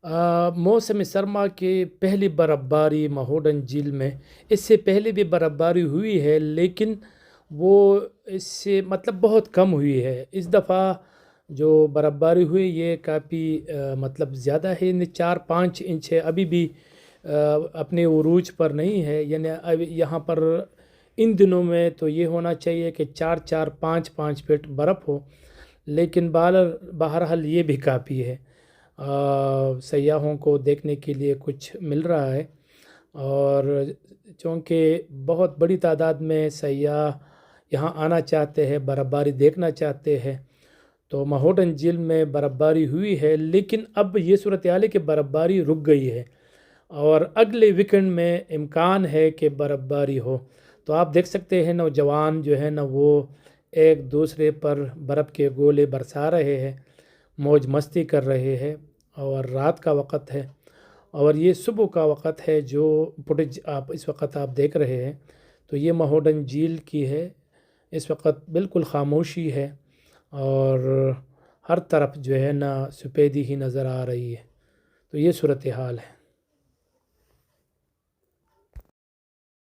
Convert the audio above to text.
मौसम सरमा के पहली बर्फ़बारी महोडन झील में, इससे पहले भी बर्फ़बारी हुई है लेकिन वो इससे मतलब बहुत कम हुई है। इस दफ़ा जो बर्फ़बारी हुई ये काफ़ी मतलब ज़्यादा है, यानी 4-5 इंच है। अभी भी अपने उरूज पर नहीं है, यानी अब यहाँ पर इन दिनों में तो ये होना चाहिए कि 4-4 5-5 फीट बर्फ़ हो, लेकिन बहरहाल ये भी काफ़ी है। सयाहों को देखने के लिए कुछ मिल रहा है, और चूँकि बहुत बड़ी तादाद में सयाह यहाँ आना चाहते हैं, बर्फ़बारी देखना चाहते हैं, तो महोडन झील में बर्फ़बारी हुई है। लेकिन अब ये सूरत हाल है कि बर्फ़बारी रुक गई है और अगले वीकेंड में इम्कान है कि बर्फ़बारी हो। तो आप देख सकते हैं नौजवान जो है ना वो एक दूसरे पर बर्फ़ के गोले बरसा रहे हैं, मौज मस्ती कर रहे हैं। और रात का वक़्त है और ये सुबह का वक़्त है। जो फुटेज आप इस वक्त आप देख रहे हैं तो ये महोडन झील की है। इस वक्त बिल्कुल ख़ामोशी है और हर तरफ जो है ना सफ़ेदी ही नज़र आ रही है। तो ये सूरत हाल है।